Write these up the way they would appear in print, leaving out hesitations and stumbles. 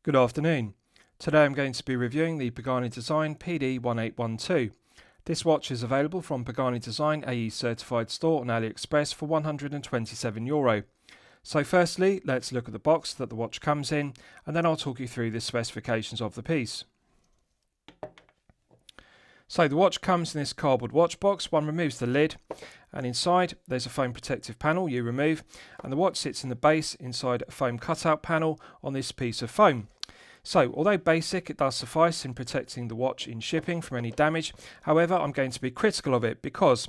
Good afternoon. Today I'm going to be reviewing the Pagani Design PD-1812. This watch is available from Pagani Design AE certified store on AliExpress for €127. So firstly, let's look at the box that the watch comes in, and then I'll talk you through the specifications of the piece. So the watch comes in this cardboard watch box. One removes the lid, and inside there's a foam protective panel you remove, and the watch sits in the base inside a foam cutout panel on this piece of foam. So, although basic, it does suffice in protecting the watch in shipping from any damage. However, I'm going to be critical of it because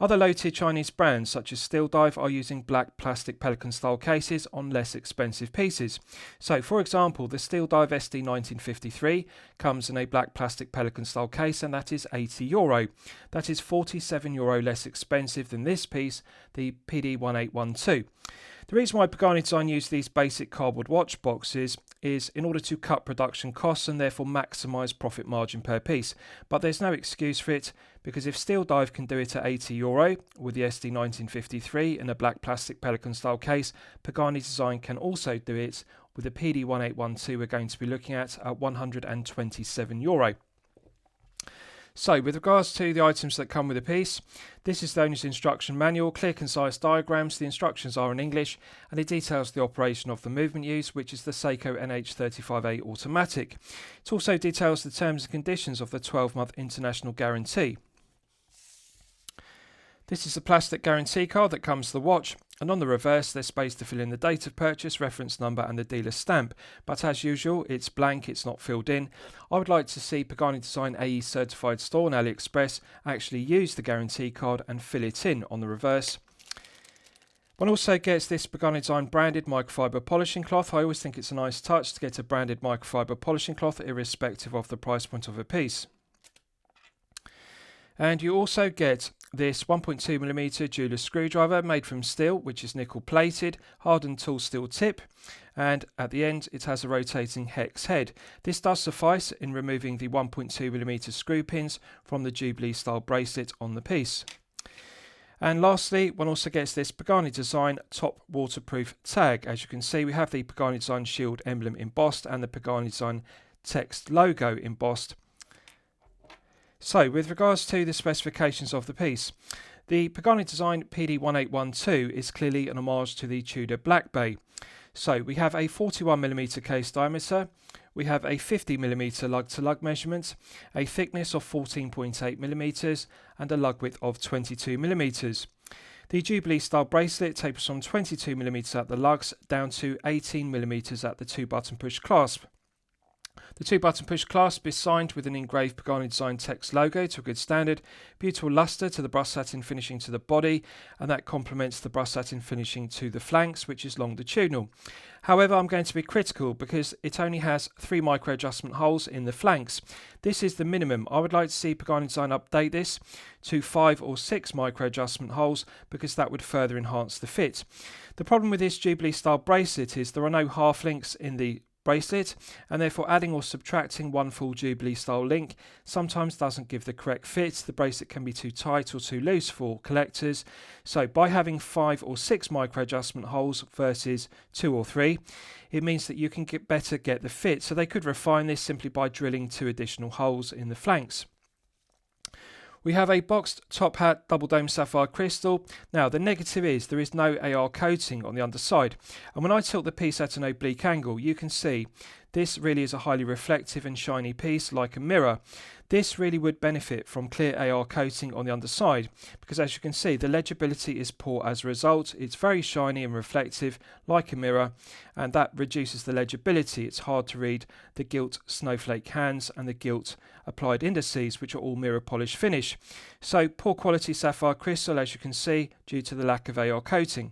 other low-tier Chinese brands such as Steel Dive are using black plastic pelican style cases on less expensive pieces. So, for example, the Steel Dive SD1953 comes in a black plastic pelican style case, and that is €80. That is €47 less expensive than this piece, the PD-1812. The reason why Pagani Design use these basic cardboard watch boxes is in order to cut production costs and therefore maximise profit margin per piece. But there's no excuse for it, because if Steel Dive can do it at €80 with the SD1953 in a black plastic pelican style case, Pagani Design can also do it with the PD-1812 we're going to be looking at €127. So, with regards to the items that come with the piece, this is the owner's instruction manual, clear concise diagrams. The instructions are in English, and it details the operation of the movement used, which is the Seiko NH35A automatic. It also details the terms and conditions of the 12-month international guarantee. This is the plastic guarantee card that comes to the watch, and on the reverse there's space to fill in the date of purchase, reference number and the dealer's stamp, but as usual it's blank, it's not filled in. I would like to see Pagani Design AE certified store on AliExpress actually use the guarantee card and fill it in on the reverse. One also gets this Pagani Design branded microfiber polishing cloth. I always think it's a nice touch to get a branded microfiber polishing cloth irrespective of the price point of a piece. And you also get this 1.2mm jeweler's screwdriver made from steel, which is nickel plated, hardened tool steel tip, and at the end it has a rotating hex head. This does suffice in removing the 1.2mm screw pins from the Jubilee style bracelet on the piece. And lastly, one also gets this Pagani Design top waterproof tag. As you can see, we have the Pagani Design shield emblem embossed and the Pagani Design text logo embossed. So, with regards to the specifications of the piece, the Pagani Design PD-1812 is clearly an homage to the Tudor Black Bay. So, we have a 41mm case diameter, we have a 50mm lug-to-lug measurement, a thickness of 14.8mm, and a lug width of 22mm. The Jubilee style bracelet tapers from 22mm at the lugs down to 18mm at the 2-button push clasp. The 2-button push clasp is signed with an engraved Pagani Design text logo to a good standard, beautiful lustre to the brushed satin finishing to the body, and that complements the brushed satin finishing to the flanks, which is longitudinal. However, I'm going to be critical because it only has 3 micro adjustment holes in the flanks. This is the minimum. I would like to see Pagani Design update this to 5 or 6 micro adjustment holes, because that would further enhance the fit. The problem with this Jubilee style bracelet is there are no half links in the bracelet, and therefore adding or subtracting one full Jubilee style link sometimes doesn't give the correct fit. The bracelet can be too tight or too loose for collectors. So by having 5 or 6 micro adjustment holes versus 2 or 3, it means that you can get the fit. So they could refine this simply by drilling 2 additional holes in the flanks. We have a boxed top hat double dome sapphire crystal. Now the negative is there is no AR coating on the underside, and when I tilt the piece at an oblique angle you can see this really is a highly reflective and shiny piece like a mirror. This really would benefit from clear AR coating on the underside, because as you can see the legibility is poor as a result. It's very shiny and reflective like a mirror, and that reduces the legibility. It's hard to read the gilt snowflake hands and the gilt applied indices, which are all mirror polish finish. So poor quality sapphire crystal, as you can see, due to the lack of AR coating.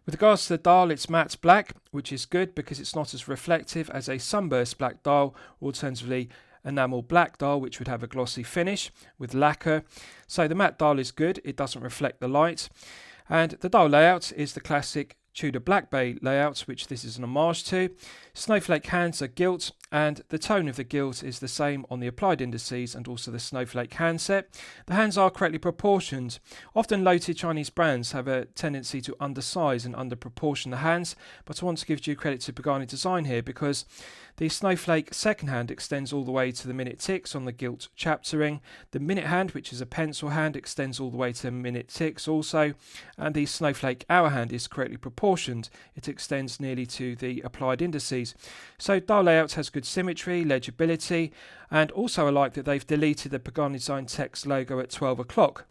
With regards to the dial, it's matte black, which is good because it's not as reflective as a sunburst black dial, or alternatively enamel black dial, which would have a glossy finish with lacquer. So the matte dial is good, it doesn't reflect the light. And the dial layout is the classic Tudor Black Bay layout, which this is an homage to. Snowflake hands are gilt, and the tone of the gilt is the same on the applied indices and also the snowflake handset. The hands are correctly proportioned. Often low-tier Chinese brands have a tendency to undersize and underproportion the hands, but I want to give due credit to Pagani design here because the snowflake second hand extends all the way to the minute ticks on the gilt chapter ring. The minute hand, which is a pencil hand, extends all the way to minute ticks also, and the snowflake hour hand is correctly proportioned. It extends nearly to the applied indices. So dial layout has good symmetry, legibility, and also I like that they've deleted the Pagani design text logo at 12 o'clock.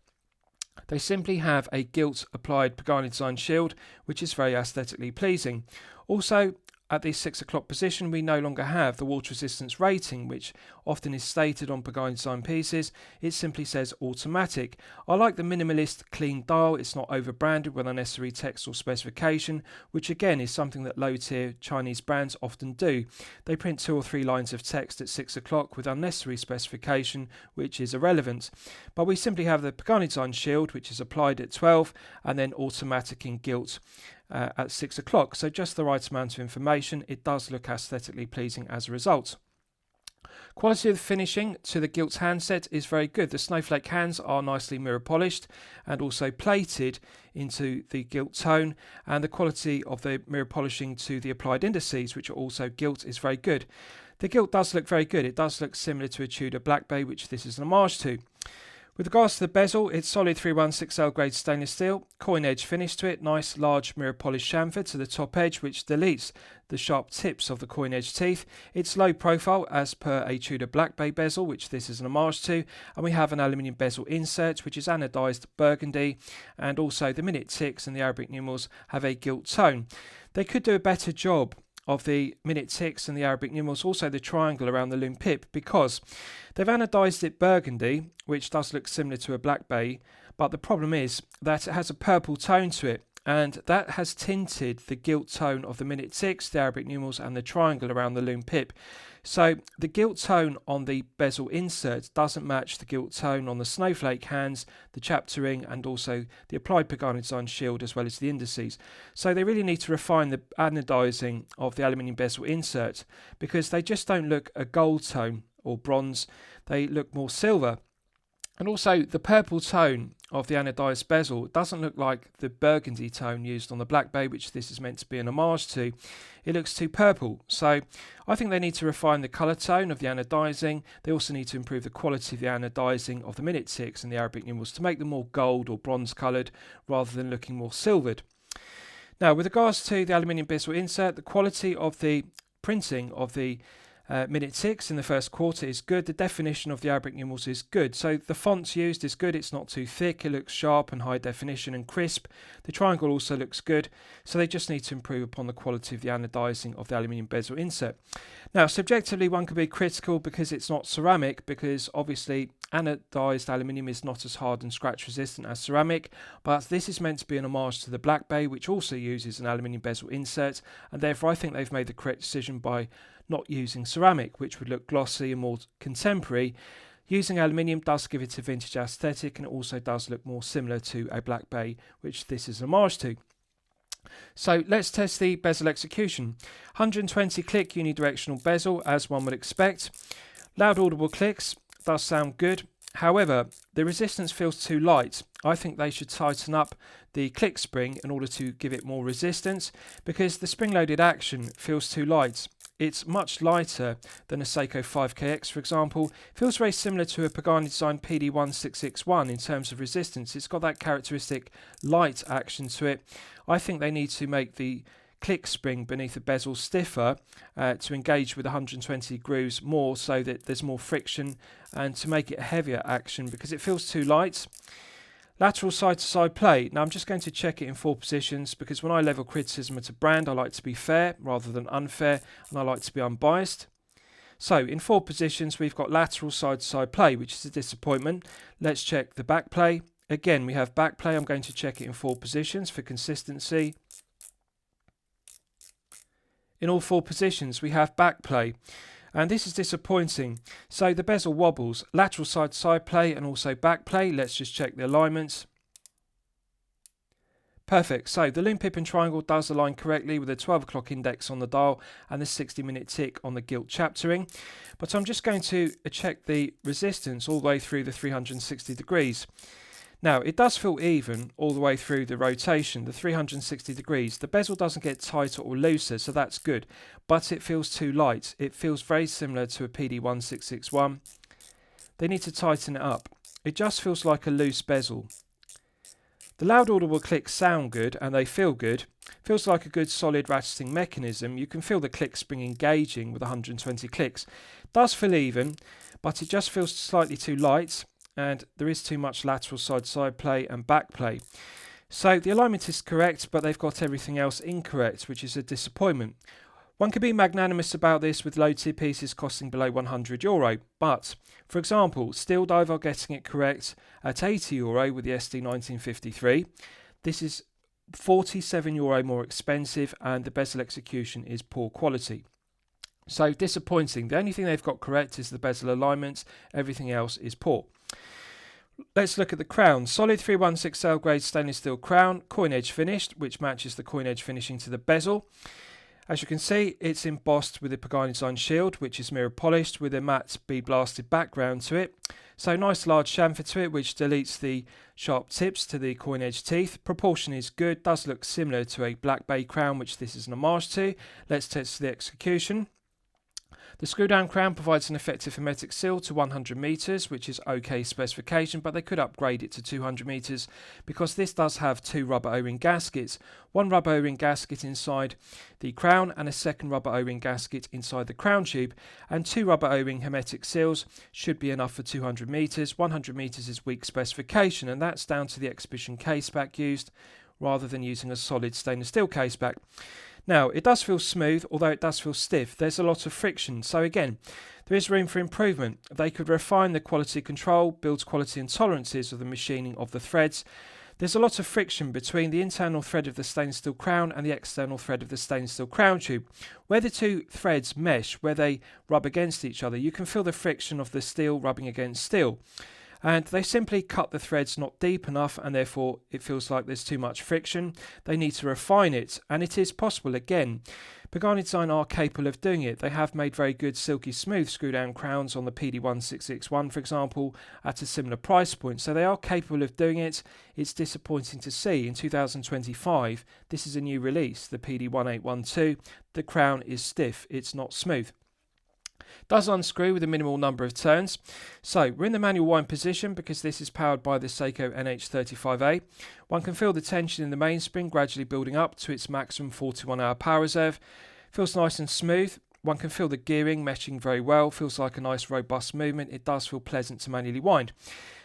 They simply have a gilt applied Pagani design shield, which is very aesthetically pleasing. Also, at the 6 o'clock position, we no longer have the water resistance rating, which often is stated on Pagani design pieces. It simply says automatic. I like the minimalist, clean dial. It's not over-branded with unnecessary text or specification, which again is something that low-tier Chinese brands often do. They print 2 or 3 lines of text at 6 o'clock with unnecessary specification, which is irrelevant. But we simply have the Pagani design shield, which is applied at 12, and then automatic in gilt at 6 o'clock, so just the right amount of information. It does look aesthetically pleasing as a result. Quality of the finishing to the gilt handset is very good. The snowflake hands are nicely mirror polished and also plated into the gilt tone, and the quality of the mirror polishing to the applied indices, which are also gilt, is very good. The gilt does look very good. It does look similar to a Tudor Black Bay, which this is an homage to. With regards to the bezel, it's solid 316L grade stainless steel, coin edge finish to it, nice large mirror polished chamfer to the top edge which deletes the sharp tips of the coin edge teeth. It's low profile as per a Tudor Black Bay bezel, which this is an homage to, and we have an aluminium bezel insert which is anodised burgundy, and also the minute ticks and the Arabic numerals have a gilt tone. They could do a better job of the minute ticks and the Arabic numerals, also the triangle around the Lume pip, because they've anodised it burgundy, which does look similar to a Black Bay, but the problem is that it has a purple tone to it, and that has tinted the gilt tone of the minute ticks, the Arabic numerals and the triangle around the Lume pip. So the gilt tone on the bezel insert doesn't match the gilt tone on the snowflake hands, the chapter ring and also the applied Pagani design shield as well as the indices. So they really need to refine the anodising of the aluminium bezel insert, because they just don't look a gold tone or bronze, they look more silver. And also the purple tone of the anodised bezel doesn't look like the burgundy tone used on the Black Bay, which this is meant to be an homage to. It looks too purple. So I think they need to refine the colour tone of the anodising. They also need to improve the quality of the anodising of the minute ticks and the Arabic numerals to make them more gold or bronze coloured rather than looking more silvered. Now, with regards to the aluminium bezel insert, the quality of the printing of the minute ticks in the first quarter is good. The definition of the Arabic numerals is good. So the fonts used is good. It's not too thick. It looks sharp and high definition and crisp. The triangle also looks good. So they just need to improve upon the quality of the anodising of the aluminium bezel insert. Now, subjectively, one could be critical because it's not ceramic, because obviously anodised aluminium is not as hard and scratch resistant as ceramic, but this is meant to be an homage to the Black Bay, which also uses an aluminium bezel insert, and therefore I think they've made the correct decision by not using ceramic, which would look glossy and more contemporary. Using aluminium does give it a vintage aesthetic, and it also does look more similar to a Black Bay, which this is an homage to. So let's test the bezel execution. 120 click unidirectional bezel, as one would expect. Loud audible clicks, does sound good. However, the resistance feels too light. I think they should tighten up the click spring in order to give it more resistance, because the spring-loaded action feels too light. It's much lighter than a Seiko 5KX, for example. Feels very similar to a Pagani design PD-1661 in terms of resistance. It's got that characteristic light action to it. I think they need to make the click spring beneath the bezel stiffer to engage with 120 grooves more, so that there's more friction, and to make it a heavier action because it feels too light. Lateral side-to-side play. Now I'm just going to check it in 4 positions, because when I level criticism at a brand, I like to be fair rather than unfair, and I like to be unbiased. So in 4 positions we've got lateral side-to-side play, which is a disappointment. Let's check the back play. Again, we have back play. I'm going to check it in 4 positions for consistency. In all 4 positions we have back play, and this is disappointing. So the bezel wobbles, lateral side-to-side play and also back play. Let's just check the alignments. Perfect. So the Lume pip and triangle does align correctly with the 12 o'clock index on the dial and the 60-minute tick on the gilt chapter ring. But I'm just going to check the resistance all the way through the 360 degrees. Now, it does feel even all the way through the rotation, the 360 degrees. The bezel doesn't get tighter or looser, so that's good. But it feels too light. It feels very similar to a PD-1812. They need to tighten it up. It just feels like a loose bezel. The loud audible clicks sound good and they feel good. Feels like a good solid ratcheting mechanism. You can feel the click spring engaging with 120 clicks. Does feel even, but it just feels slightly too light and there is too much lateral side play and back play. So the alignment is correct, but they've got everything else incorrect, which is a disappointment. One could be magnanimous about this with low-tier pieces costing below €100, but, for example, Steel Dive are getting it correct at €80 with the SD1953. This is €47 more expensive and the bezel execution is poor quality. So disappointing. The only thing they've got correct is the bezel alignment, everything else is poor. Let's look at the crown. Solid 316L grade stainless steel crown, coin edge finished, which matches the coin edge finishing to the bezel. As you can see, it's embossed with the Pagani design shield, which is mirror polished with a matte bead blasted background to it. So nice large chamfer to it, which deletes the sharp tips to the coin edge teeth. Proportion is good, does look similar to a black bay crown, which this is an homage to. Let's test the execution. The screw down crown provides an effective hermetic seal to 100 meters, which is okay specification, but they could upgrade it to 200 meters because this does have two rubber O-ring gaskets. One rubber O-ring gasket inside the crown and a second rubber O-ring gasket inside the crown tube, and two rubber O-ring hermetic seals should be enough for 200 meters. 100 meters is weak specification, and that's down to the exhibition case back used rather than using a solid stainless steel case back. Now, it does feel smooth, although it does feel stiff. There's a lot of friction, so again, there is room for improvement. They could refine the quality control, build quality and tolerances of the machining of the threads. There's a lot of friction between the internal thread of the stainless steel crown and the external thread of the stainless steel crown tube. Where the two threads mesh, where they rub against each other, you can feel the friction of the steel rubbing against steel. And they simply cut the threads not deep enough, and therefore it feels like there's too much friction. They need to refine it, and it is possible again. Pagani Design are capable of doing it. They have made very good silky smooth screw down crowns on the PD-1661, for example, at a similar price point, so they are capable of doing it. It's disappointing to see in 2025 this is a new release, the PD-1812. The crown is stiff, it's not smooth. Does unscrew with a minimal number of turns. So we're in the manual wind position because this is powered by the Seiko NH35A. One can feel the tension in the mainspring gradually building up to its maximum 41-hour power reserve. Feels nice and smooth. One can feel the gearing meshing very well. Feels like a nice robust movement. It does feel pleasant to manually wind.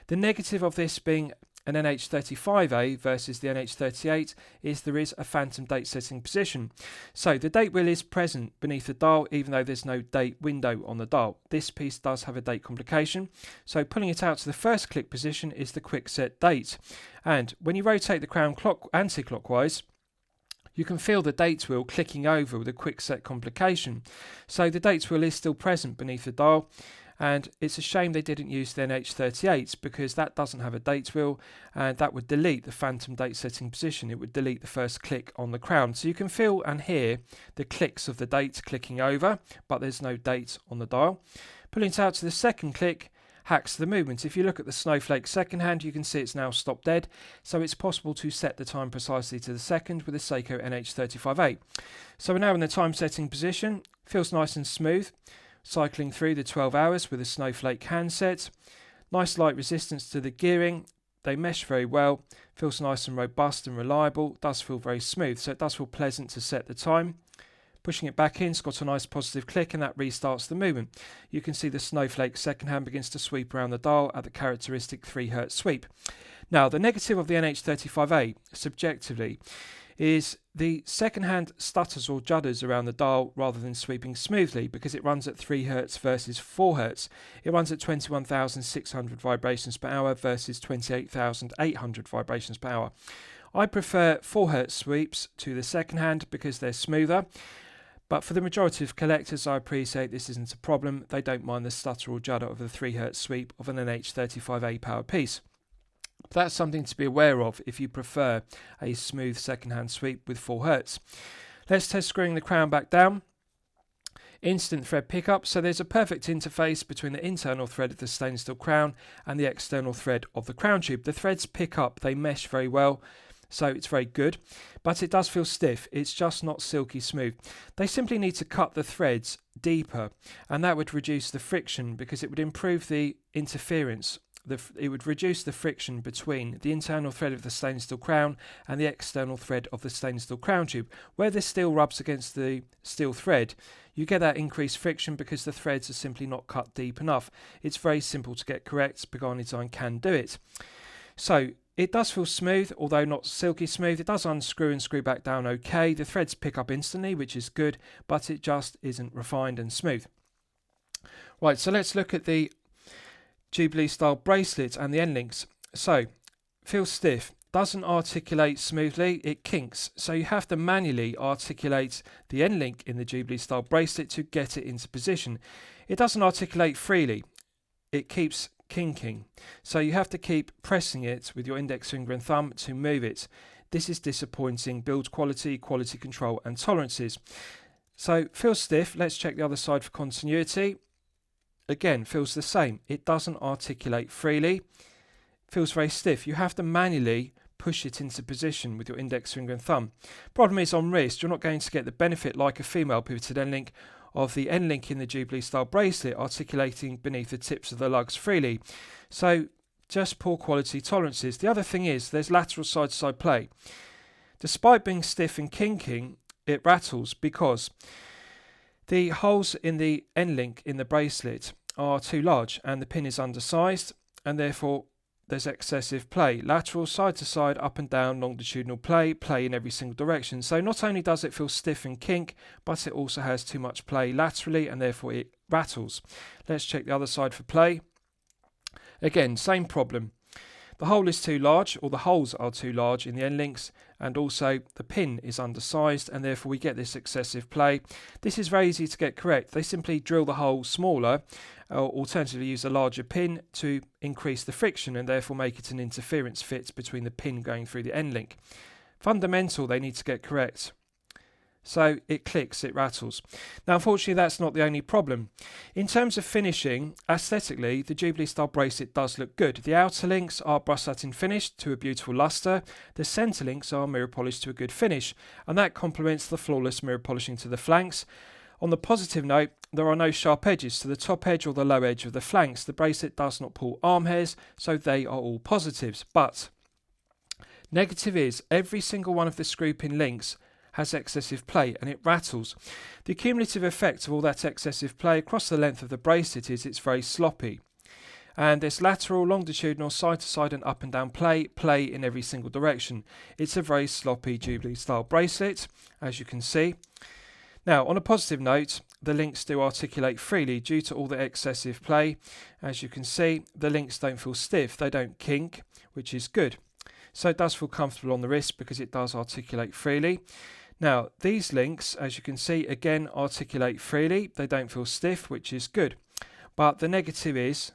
The negative of this being an NH35A versus the NH38 is there is a phantom date setting position. So the date wheel is present beneath the dial even though there's no date window on the dial. This piece does have a date complication. So pulling it out to the first click position is the quick set date. And when you rotate the crown anti-clockwise, you can feel the date wheel clicking over with a quick set complication. So the date wheel is still present beneath the dial. And it's a shame they didn't use the NH38 because that doesn't have a date wheel and that would delete the phantom date setting position. It would delete the first click on the crown. So you can feel and hear the clicks of the date clicking over, but there's no date on the dial. Pulling it out to the second click hacks the movement. If you look at the snowflake second hand, you can see it's now stopped dead. So it's possible to set the time precisely to the second with the Seiko NH35A. So we're now in the time setting position. Feels nice and smooth. Cycling through the 12 hours with a snowflake handset. Nice light resistance to the gearing. They mesh very well. Feels nice and robust and reliable. Does feel very smooth, so it does feel pleasant to set the time. Pushing it back in, it's got a nice positive click and that restarts the movement. You can see the snowflake second hand begins to sweep around the dial at the characteristic 3 Hz sweep. Now, the negative of the NH35A, subjectively, is the second hand stutters or judders around the dial rather than sweeping smoothly because it runs at 3 Hz versus 4 Hz. It runs at 21,600 vibrations per hour versus 28,800 vibrations per hour. I prefer 4 Hz sweeps to the second hand because they're smoother. But for the majority of collectors, I appreciate this isn't a problem. They don't mind the stutter or judder of the 3 Hz sweep of an NH35A power piece. But that's something to be aware of if you prefer a smooth second-hand sweep with 4 Hz. Let's test screwing the crown back down. Instant thread pickup, so there's a perfect interface between the internal thread of the stainless steel crown and the external thread of the crown tube. The threads pick up, they mesh very well, so it's very good, but it does feel stiff. It's just not silky smooth. They simply need to cut the threads deeper, and that would reduce the friction because it would improve the interference. It would reduce the friction between the internal thread of the stainless steel crown and the external thread of the stainless steel crown tube. Where the steel rubs against the steel thread, you get that increased friction because the threads are simply not cut deep enough. It's very simple to get correct. Pagani design can do it. So it does feel smooth, although not silky smooth. It does unscrew and screw back down okay. The threads pick up instantly, which is good, but it just isn't refined and smooth. Right, so let's look at the Jubilee style bracelet and the end links. So, feels stiff, doesn't articulate smoothly, it kinks. So you have to manually articulate the end link in the Jubilee style bracelet to get it into position. It doesn't articulate freely, it keeps kinking. So you have to keep pressing it with your index finger and thumb to move it. This is disappointing. Build quality, quality control and tolerances. So feels stiff. Let's check the other side for continuity. Again, feels the same. It doesn't articulate freely. Feels very stiff. You have to manually push it into position with your index finger and thumb. Problem is, on wrist, you're not going to get the benefit like a female pivoted end link of the end link in the Jubilee style bracelet articulating beneath the tips of the lugs freely. So just poor quality tolerances. The other thing is there's lateral side to side play. Despite being stiff and kinking, it rattles because the holes in the end link in the bracelet are too large and the pin is undersized, and therefore there's excessive play. Lateral, side to side, up and down, longitudinal play in every single direction. So not only does it feel stiff and kink, but it also has too much play laterally and therefore it rattles. Let's check the other side for play. Again, same problem. The hole is too large, or the holes are too large in the end links, and also the pin is undersized, and therefore we get this excessive play. This is very easy to get correct. They simply drill the hole smaller, or alternatively use a larger pin to increase the friction and therefore make it an interference fit between the pin going through the end link. Fundamental, they need to get correct. So it clicks, it rattles. Now unfortunately that's not the only problem. In terms of finishing, aesthetically the Jubilee style bracelet does look good. The outer links are brushed satin finished to a beautiful luster. The centre links are mirror polished to a good finish, and that complements the flawless mirror polishing to the flanks. On the positive note, there are no sharp edges to the top edge or the low edge of the flanks. The bracelet does not pull arm hairs, so they are all positives. But negative is every single one of the screw pin links has excessive play and it rattles. The cumulative effect of all that excessive play across the length of the bracelet is it's very sloppy. And there's lateral, longitudinal, side to side and up and down play in every single direction. It's a very sloppy Jubilee style bracelet, as you can see. Now, on a positive note, the links do articulate freely due to all the excessive play. As you can see, the links don't feel stiff, they don't kink, which is good. So it does feel comfortable on the wrist because it does articulate freely. Now, these links, as you can see, again articulate freely. They don't feel stiff, which is good. But the negative is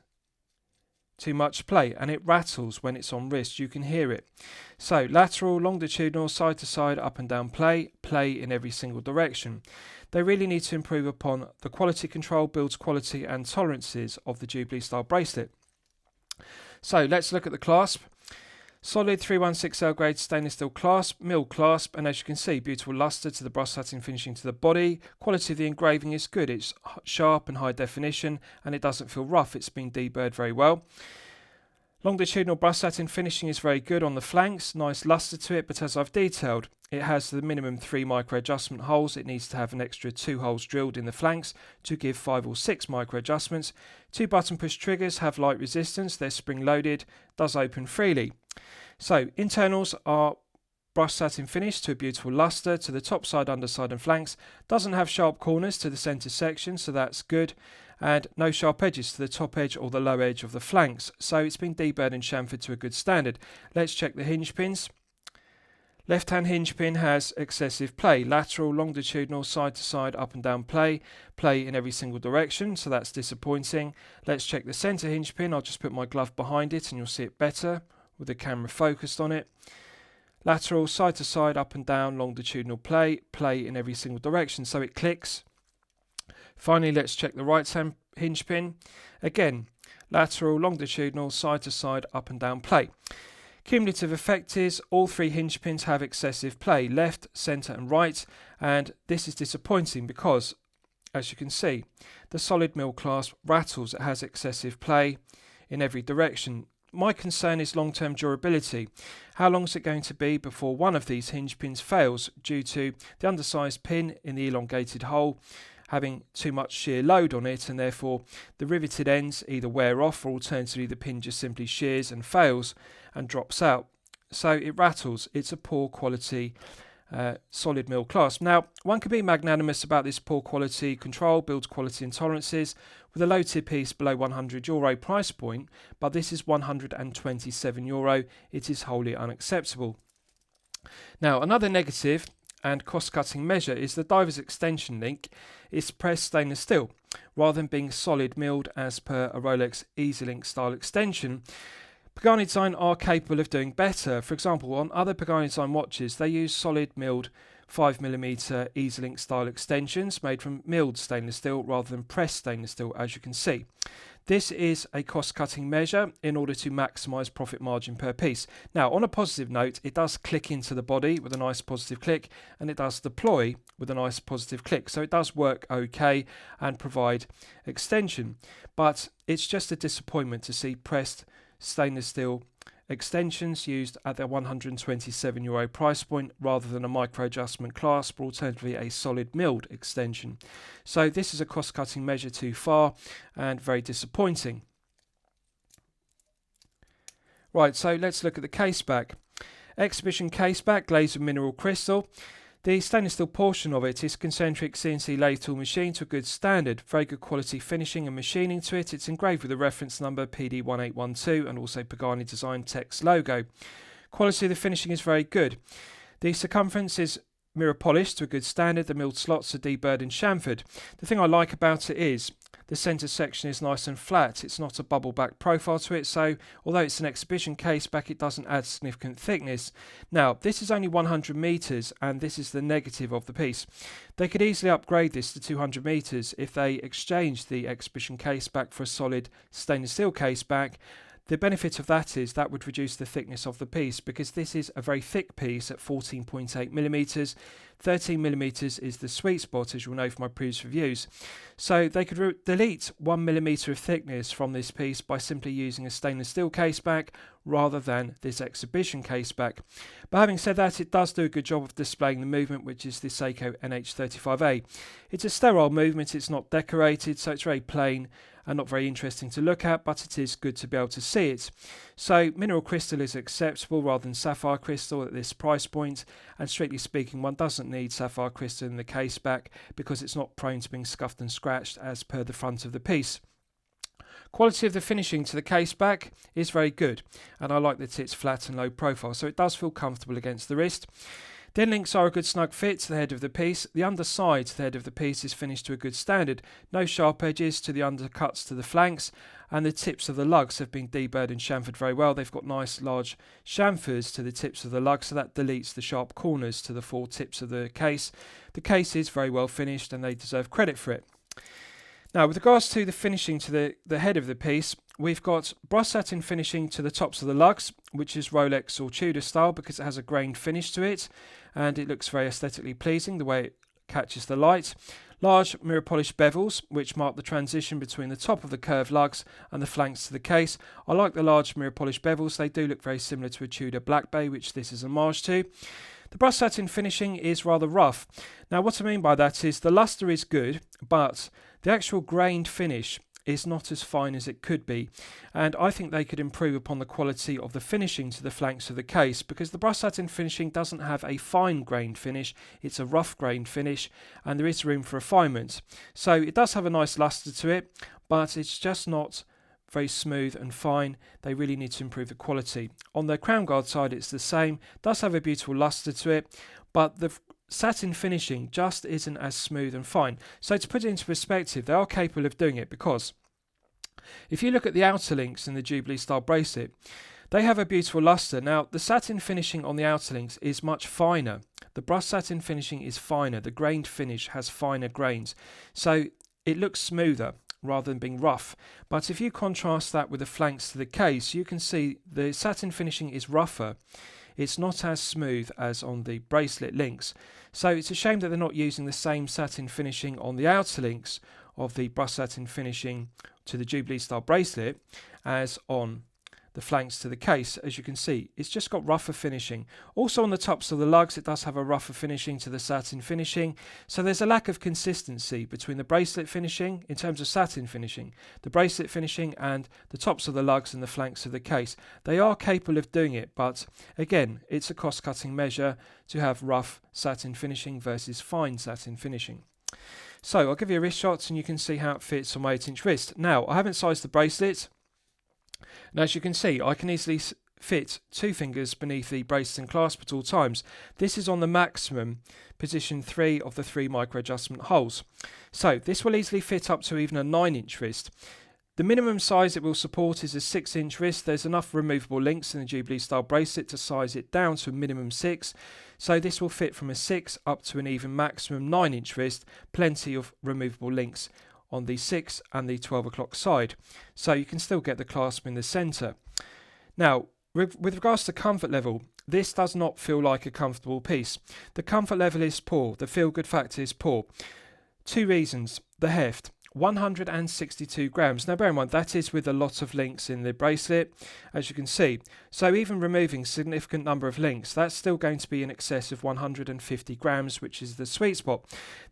too much play, and it rattles when it's on wrist. You can hear it. So lateral, longitudinal, side to side, up and down play in every single direction. They really need to improve upon the quality control, builds quality and tolerances of the Jubilee style bracelet. So let's look at the clasp. Solid 316L grade stainless steel clasp, milled clasp, and as you can see, beautiful luster to the brushed satin finishing to the body. Quality of the engraving is good. It's sharp and high definition, and it doesn't feel rough. It's been deburred very well. Longitudinal brushed satin finishing is very good on the flanks. Nice luster to it, but as I've detailed, it has the minimum 3 micro adjustment holes. It needs to have an extra 2 holes drilled in the flanks to give 5 or 6 micro adjustments. 2 button push triggers have light resistance. They're spring loaded, does open freely. So internals are brushed satin finish to a beautiful luster to the top side, underside and flanks. Doesn't have sharp corners to the centre section, so that's good. And no sharp edges to the top edge or the low edge of the flanks. So it's been deburred and chamfered to a good standard. Let's check the hinge pins. Left hand hinge pin has excessive play. Lateral, longitudinal, side to side, up and down play in every single direction, so that's disappointing. Let's check the centre hinge pin. I'll just put my glove behind it and you'll see it better. with the camera focused on it. Lateral, side to side, up and down, longitudinal play in every single direction, so it clicks. Finally, let's check the right hand hinge pin. Again, lateral, longitudinal, side to side, up and down play. Cumulative effect is all three hinge pins have excessive play, left, centre and right, and this is disappointing because, as you can see, the solid mill clasp rattles. It has excessive play in every direction. My concern is long-term durability. How long is it going to be before one of these hinge pins fails due to the undersized pin in the elongated hole having too much shear load on it, and therefore the riveted ends either wear off or alternatively the pin just simply shears and fails and drops out. So it rattles. It's a poor quality solid mill clasp. Now, one can be magnanimous about this poor quality control, build quality and tolerances with a low tip piece below €100 price point, but this is €127. It is wholly unacceptable. Now, another negative and cost-cutting measure is the diver's extension link is pressed stainless steel rather than being solid milled as per a Rolex EasyLink style extension. Pagani design are capable of doing better. For example, on other Pagani design watches, they use solid milled 5mm EasyLink style extensions made from milled stainless steel rather than pressed stainless steel, as you can see. This is a cost-cutting measure in order to maximise profit margin per piece. Now, on a positive note, it does click into the body with a nice positive click, and it does deploy with a nice positive click. So it does work okay and provide extension. But it's just a disappointment to see pressed stainless steel extensions used at their €127 price point rather than a micro adjustment clasp or alternatively a solid milled extension. So this is a cost-cutting measure too far and very disappointing. Right, so let's look at the case back. Exhibition case back glazed with mineral crystal. The stainless steel portion of it is concentric CNC lathe tool machine to a good standard, very good quality finishing and machining to it. It's engraved with a reference number PD-1812 and also Pagani design text logo. Quality of the finishing is very good. The circumference is mirror polished to a good standard. The milled slots are deburred and chamfered. The thing I like about it is the centre section is nice and flat. It's not a bubble back profile to it, so although it's an exhibition case back, it doesn't add significant thickness. Now, this is only 100 metres, and this is the negative of the piece. They could easily upgrade this to 200 metres if they exchanged the exhibition case back for a solid stainless steel case back. The benefit of that is that would reduce the thickness of the piece, because this is a very thick piece at 14.8mm. 13mm is the sweet spot, as you'll know from my previous reviews. So they could delete 1mm of thickness from this piece by simply using a stainless steel case back rather than this exhibition case back. But having said that, it does do a good job of displaying the movement, which is the Seiko NH35A. It's a sterile movement, it's not decorated, so it's very plain and not very interesting to look at, but it is good to be able to see it. So mineral crystal is acceptable rather than sapphire crystal at this price point, and strictly speaking, one doesn't need sapphire crystal in the case back because it's not prone to being scuffed and scratched as per the front of the piece. Quality of the finishing to the case back is very good, and I like that it's flat and low profile, so it does feel comfortable against the wrist. The end links are a good snug fit to the head of the piece. The underside to the head of the piece is finished to a good standard. No sharp edges to the undercuts to the flanks, and the tips of the lugs have been deburred and chamfered very well. They've got nice large chamfers to the tips of the lugs, so that deletes the sharp corners to the four tips of the case. The case is very well finished and they deserve credit for it. Now, with regards to the finishing to the head of the piece, we've got brush satin finishing to the tops of the lugs, which is Rolex or Tudor style because it has a grained finish to it, and it looks very aesthetically pleasing the way it catches the light. Large mirror polished bezels, which mark the transition between the top of the curved lugs and the flanks to the case. I like the large mirror polished bezels. They do look very similar to a Tudor Black Bay, which this is homage to. The brush satin finishing is rather rough. Now, what I mean by that is the luster is good, but the actual grained finish is not as fine as it could be, and I think they could improve upon the quality of the finishing to the flanks of the case, because the brush satin finishing doesn't have a fine grained finish, it's a rough grained finish, and there is room for refinement. So it does have a nice luster to it, but it's just not very smooth and fine. They really need to improve the quality. On the crown guard side, it's the same, does have a beautiful luster to it, but the satin finishing just isn't as smooth and fine. So to put it into perspective, they are capable of doing it, because if you look at the outer links in the Jubilee style bracelet, They have a beautiful luster. Now, the satin finishing on the outer links is much finer. The brushed satin finishing is finer. The grained finish has finer grains. So it looks smoother rather than being rough. But if you contrast that with the flanks to the case, you can see the satin finishing is rougher. It's not as smooth as on the bracelet links. So it's a shame that they're not using the same satin finishing on the outer links of the brushed satin finishing to the Jubilee style bracelet as on the flanks to the case. As you can see, it's just got rougher finishing. Also on the tops of the lugs, it does have a rougher finishing to the satin finishing. So there's a lack of consistency between the bracelet finishing in terms of satin finishing, the bracelet finishing, and the tops of the lugs and the flanks of the case. They are capable of doing it, but again, it's a cost-cutting measure to have rough satin finishing versus fine satin finishing. So I'll give you a wrist shot and you can see how it fits on my 8-inch wrist. Now, I haven't sized the bracelet. And as you can see, I can easily fit 2 fingers beneath the bracelet and clasp at all times. This is on the maximum position 3 of the 3 micro adjustment holes. So this will easily fit up to even a 9-inch wrist. The minimum size it will support is a 6-inch wrist. There's enough removable links in the Jubilee style bracelet to size it down to a minimum 6. So this will fit from a 6 up to an even maximum 9-inch wrist. Plenty of removable links on the 6 and the 12 o'clock side, so you can still get the clasp in the centre. Now, with regards to comfort level, this does not feel like a comfortable piece. The comfort level is poor, the feel good factor is poor. 2 reasons. The heft, 162 grams. Now bear in mind, that is with a lot of links in the bracelet, as you can see. So even removing a significant number of links, that's still going to be in excess of 150 grams, which is the sweet spot.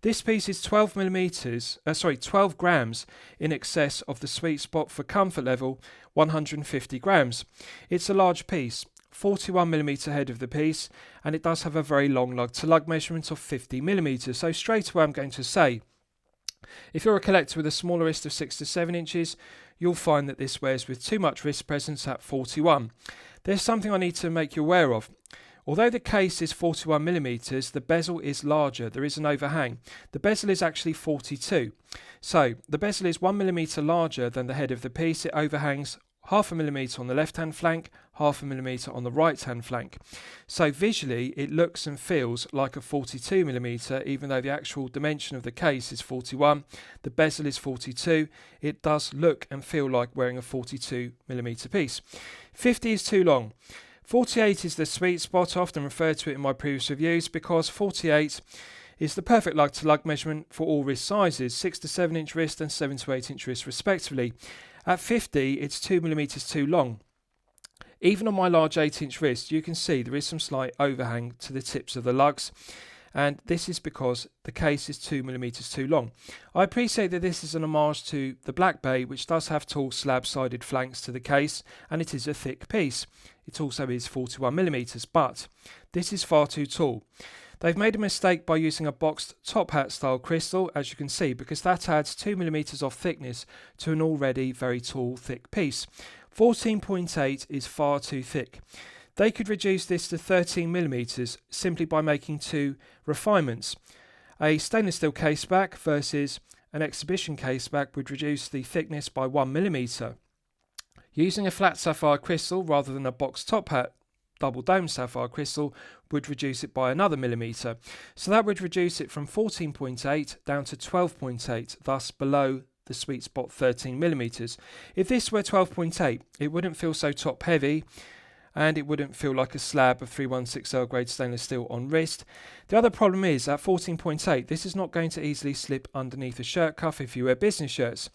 This piece is 12 grams in excess of the sweet spot for comfort level, 150 grams. It's a large piece, 41mm head of the piece, and it does have a very long lug to lug measurement of 50mm. So straight away I'm going to say, if you're a collector with a smaller wrist of 6 to 7 inches, you'll find that this wears with too much wrist presence at 41. There's something I need to make you aware of. Although the case is 41mm, the bezel is larger. There is an overhang. The bezel is actually 42. So the bezel is 1mm larger than the head of the piece. It overhangs 0.5mm on the left hand flank, 0.5mm on the right hand flank. So visually it looks and feels like a 42mm, even though the actual dimension of the case is 41, the bezel is 42. It does look and feel like wearing a 42mm piece. 50 is too long. 48 is the sweet spot. I often referred to it in my previous reviews because 48 is the perfect lug to lug measurement for all wrist sizes, 6 to 7 inch wrist and 7 to 8 inch wrist respectively. At 50, it's 2mm too long. Even on my large 8-inch wrist, you can see there is some slight overhang to the tips of the lugs, and this is because the case is 2mm too long. I appreciate that this is an homage to the Black Bay, which does have tall slab-sided flanks to the case, and it is a thick piece. It also is 41mm, but this is far too tall. They've made a mistake by using a boxed top hat style crystal, as you can see, because that adds 2mm of thickness to an already very tall, thick piece. 14.8 is far too thick. They could reduce this to 13mm simply by making 2 refinements. A stainless steel case back versus an exhibition case back would reduce the thickness by 1mm. Using a flat sapphire crystal rather than a boxed top hat double dome sapphire crystal would reduce it by another millimetre. So that would reduce it from 14.8 down to 12.8, thus below the sweet spot 13mm. If this were 12.8, it wouldn't feel so top heavy and it wouldn't feel like a slab of 316L grade stainless steel on wrist. The other problem is at 14.8, this is not going to easily slip underneath a shirt cuff if you wear business shirts.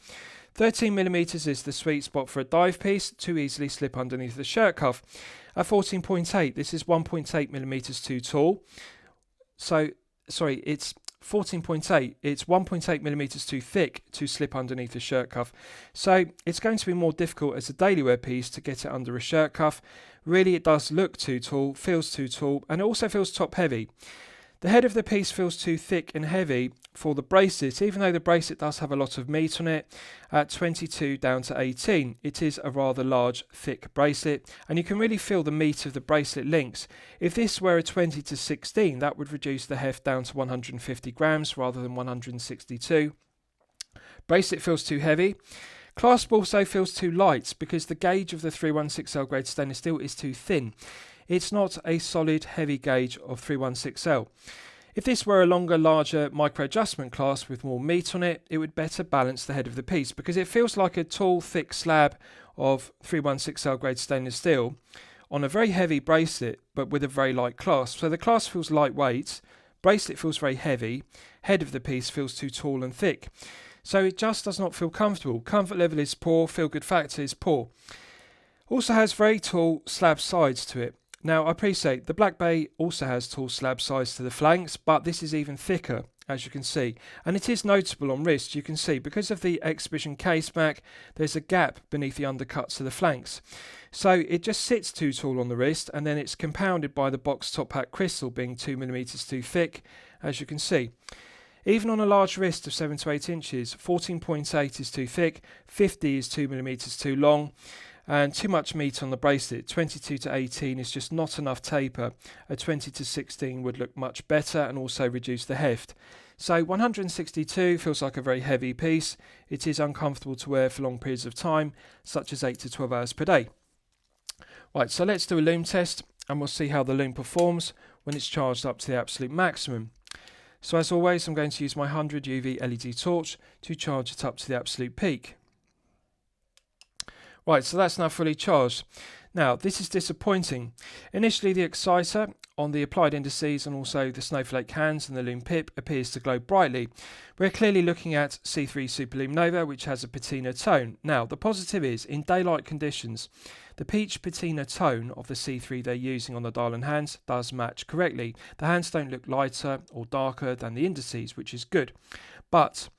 13mm is the sweet spot for a dive piece to easily slip underneath the shirt cuff. At 14.8, this is 1.8mm too tall. It's 14.8, it's 1.8mm too thick to slip underneath the shirt cuff. So it's going to be more difficult as a daily wear piece to get it under a shirt cuff. Really, it does look too tall, feels too tall, and it also feels top heavy. The head of the piece feels too thick and heavy for the bracelet, even though the bracelet does have a lot of meat on it. At 22 down to 18, it is a rather large, thick bracelet, and you can really feel the meat of the bracelet links. If this were a 20 to 16, that would reduce the heft down to 150 grams rather than 162. Bracelet feels too heavy. Clasp also feels too light because the gauge of the 316L grade stainless steel is too thin. It's not a solid heavy gauge of 316L. If this were a longer, larger micro adjustment clasp with more meat on it, it would better balance the head of the piece because it feels like a tall, thick slab of 316L grade stainless steel on a very heavy bracelet but with a very light clasp. So the clasp feels lightweight, bracelet feels very heavy, head of the piece feels too tall and thick. So it just does not feel comfortable. Comfort level is poor, feel good factor is poor. Also has very tall slab sides to it. Now I appreciate the Black Bay also has tall slab sides to the flanks, but this is even thicker, as you can see, and it is notable on wrist. You can see because of the Exhibition case back, there's a gap beneath the undercuts to the flanks, so it just sits too tall on the wrist, and then it's compounded by the box top hat crystal being 2mm too thick, as you can see. Even on a large wrist of 7 to 8 inches, 14.8 is too thick, 50 is 2mm too long, and too much meat on the bracelet. 22 to 18 is just not enough taper. A 20 to 16 would look much better and also reduce the heft. So 162 feels like a very heavy piece. It is uncomfortable to wear for long periods of time, such as 8 to 12 hours per day. Right, so let's do a lume test and we'll see how the lume performs when it's charged up to the absolute maximum. So as always, I'm going to use my 100 UV LED torch to charge it up to the absolute peak. Right, so that's now fully charged. Now, this is disappointing. Initially, the exciter on the applied indices and also the snowflake hands and the lume pip appears to glow brightly. We're clearly looking at C3 Super Lume Nova, which has a patina tone. Now, the positive is, in daylight conditions, the peach patina tone of the C3 they're using on the dial and hands does match correctly. The hands don't look lighter or darker than the indices, which is good. But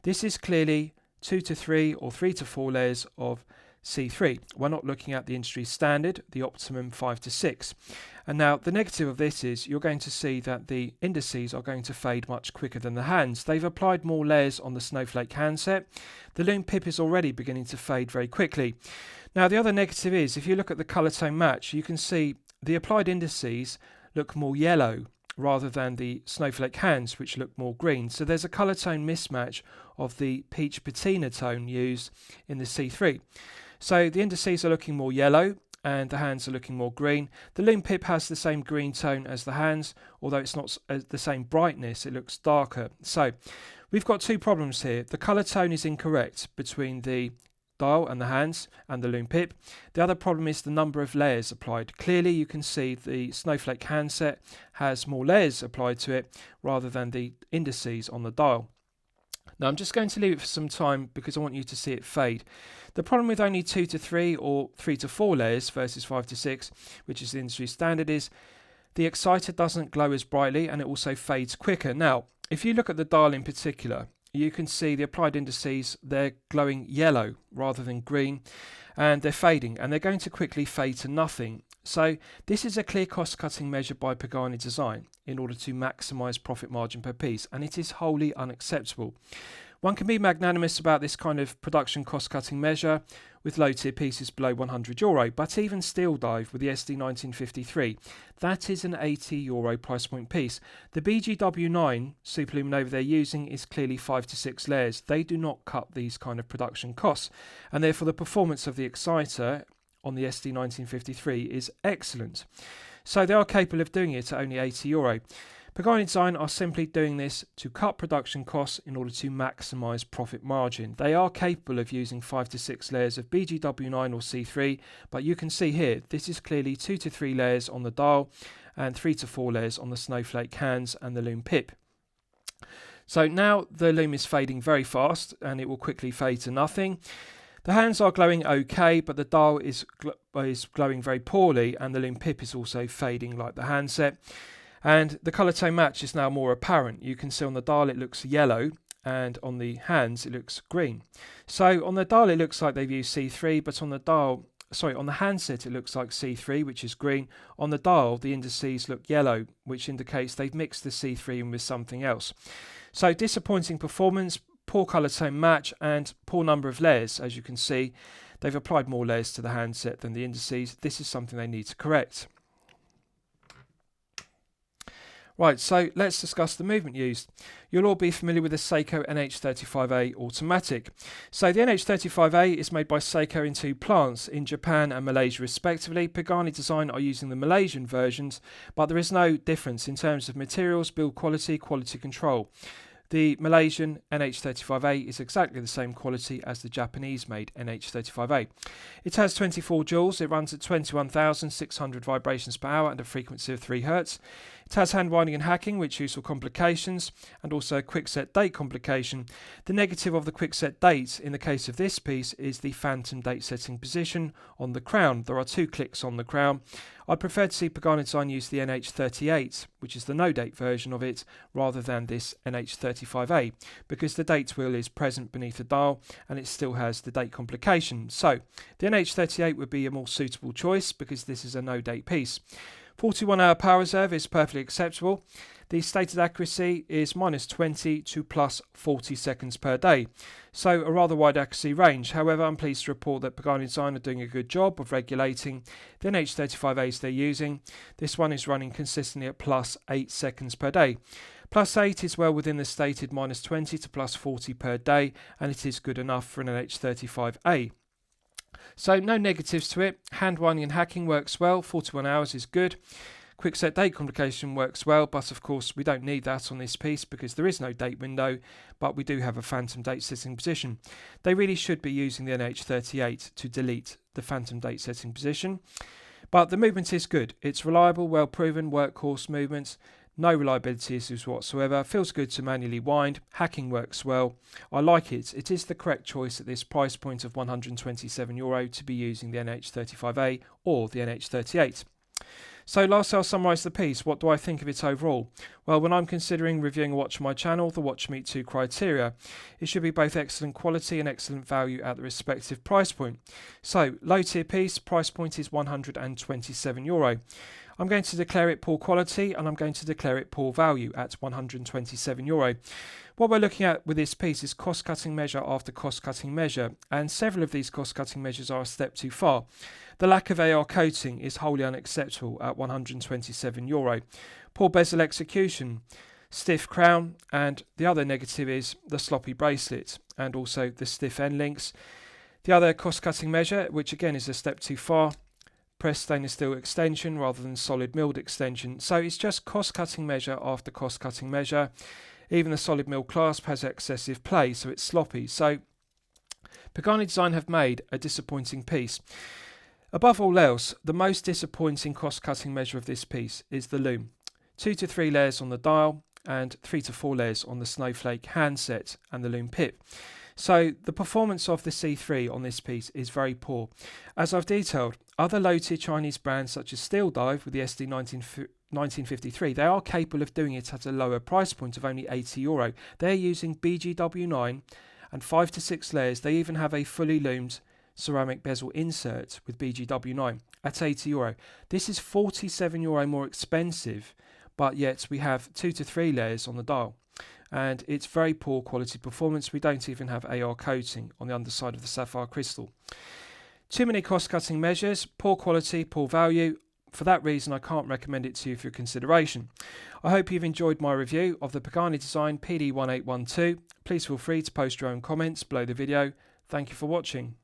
this is clearly 2 to 3 or 3 to 4 layers of C3. We're not looking at the industry standard, the optimum 5 to 6. And now the negative of this is you're going to see that the indices are going to fade much quicker than the hands. They've applied more layers on the snowflake handset. The lume pip is already beginning to fade very quickly. Now the other negative is if you look at the colour tone match, you can see the applied indices look more yellow rather than the snowflake hands, which look more green. So there's a colour tone mismatch of the peach patina tone used in the C3. So the indices are looking more yellow and the hands are looking more green. The lume pip has the same green tone as the hands, although it's not the same brightness, it looks darker. So we've got two problems here. The colour tone is incorrect between the dial and the hands and the lume pip. The other problem is the number of layers applied. Clearly you can see the snowflake handset has more layers applied to it rather than the indices on the dial. Now I'm just going to leave it for some time because I want you to see it fade. The problem with only 2 to 3 or 3 to 4 layers versus 5 to 6, which is the industry standard, is the exciter doesn't glow as brightly and it also fades quicker. Now, if you look at the dial in particular, you can see the applied indices, they're glowing yellow rather than green, and they're fading, and they're going to quickly fade to nothing. So this is a clear cost-cutting measure by Pagani Design in order to maximise profit margin per piece, and it is wholly unacceptable. One can be magnanimous about this kind of production cost-cutting measure with low-tier pieces below €100, but even Steel Dive with the SD1953, that is an €80 price point piece. The BGW9 Super Lume Nova they're using is clearly 5 to 6 layers. They do not cut these kind of production costs, and therefore the performance of the exciter on the SD1953 is excellent. So they are capable of doing it at only €80. Pagani Design are simply doing this to cut production costs in order to maximise profit margin. They are capable of using 5 to 6 layers of BGW9 or C3, but you can see here this is clearly 2 to 3 layers on the dial and 3 to 4 layers on the snowflake hands and the lume pip. So now the lume is fading very fast and it will quickly fade to nothing. The hands are glowing okay, but the dial is glowing very poorly and the lume pip is also fading like the handset. And the colour tone match is now more apparent. You can see on the dial it looks yellow and on the hands it looks green. So on the dial it looks like they've used C3, but on the handset it looks like C3, which is green. On the dial the indices look yellow, which indicates they've mixed the C3 in with something else. So disappointing performance, poor colour tone match and poor number of layers. As you can see, they've applied more layers to the handset than the indices. This is something they need to correct. Right, so let's discuss the movement used. You'll all be familiar with the Seiko NH35A automatic. So the NH35A is made by Seiko in two plants in Japan and Malaysia respectively. Pagani Design are using the Malaysian versions, but there is no difference in terms of materials, build quality, quality control. The Malaysian NH35A is exactly the same quality as the Japanese-made NH35A. It has 24 joules, it runs at 21,600 vibrations per hour and a frequency of 3 Hz. It has hand winding and hacking, which use for complications, and also a quick set date complication. The negative of the quick set date in the case of this piece is the phantom date setting position on the crown. There are 2 clicks on the crown. I'd prefer to see Pagani Design use the NH38, which is the no date version of it, rather than this NH35A, because the date wheel is present beneath the dial and it still has the date complication. So the NH38 would be a more suitable choice because this is a no date piece. 41-hour power reserve is perfectly acceptable. The stated accuracy is -20 to +40 seconds per day, so a rather wide accuracy range. However, I'm pleased to report that Pagani Design are doing a good job of regulating the NH35As they're using. This one is running consistently at +8 seconds per day. +8 is well within the stated -20 to +40 per day, and it is good enough for an NH35A. So no negatives to it. Hand winding and hacking works well. 41 hours is good. Quick set date complication works well, but of course we don't need that on this piece because there is no date window, but we do have a phantom date setting position. They really should be using the NH38 to delete the phantom date setting position. But the movement is good. It's reliable, well proven, workhorse movement. No reliability issues whatsoever. Feels good to manually wind. Hacking works well. I like it. It is the correct choice at this price point of €127 to be using the NH35A or the NH38. So lastly, I'll summarise the piece. What do I think of it overall? Well, when I'm considering reviewing a watch on my channel, the watch meet 2 criteria. It should be both excellent quality and excellent value at the respective price point. So, low tier piece, price point is €127. I'm going to declare it poor quality and I'm going to declare it poor value at €127. What we're looking at with this piece is cost-cutting measure after cost-cutting measure, and several of these cost-cutting measures are a step too far. The lack of AR coating is wholly unacceptable at €127. Poor bezel execution, stiff crown, and the other negative is the sloppy bracelet and also the stiff end links. The other cost-cutting measure, which again is a step too far, pressed stainless steel extension rather than solid milled extension. So it's just cost-cutting measure after cost-cutting measure. Even the solid mill clasp has excessive play, so it's sloppy. So Pagani Design have made a disappointing piece. Above all else, the most disappointing cost-cutting measure of this piece is the Lume. 2 to 3 layers on the dial and 3 to 4 layers on the snowflake handset and the Lume pip. So the performance of the C3 on this piece is very poor. As I've detailed, other low-tier Chinese brands such as Steel Dive with the SD1953, they are capable of doing it at a lower price point of only €80. They're using BGW9 and 5 to 6 layers. They even have a fully loomed ceramic bezel insert with BGW9 at €80. This is €47 more expensive, but yet we have 2 to 3 layers on the dial. And it's very poor quality performance. We don't even have AR coating on the underside of the sapphire crystal. Too many cost-cutting measures, poor quality, poor value. For that reason, I can't recommend it to you for your consideration. I hope you've enjoyed my review of the Pagani Design PD-1812. Please feel free to post your own comments below the video. Thank you for watching.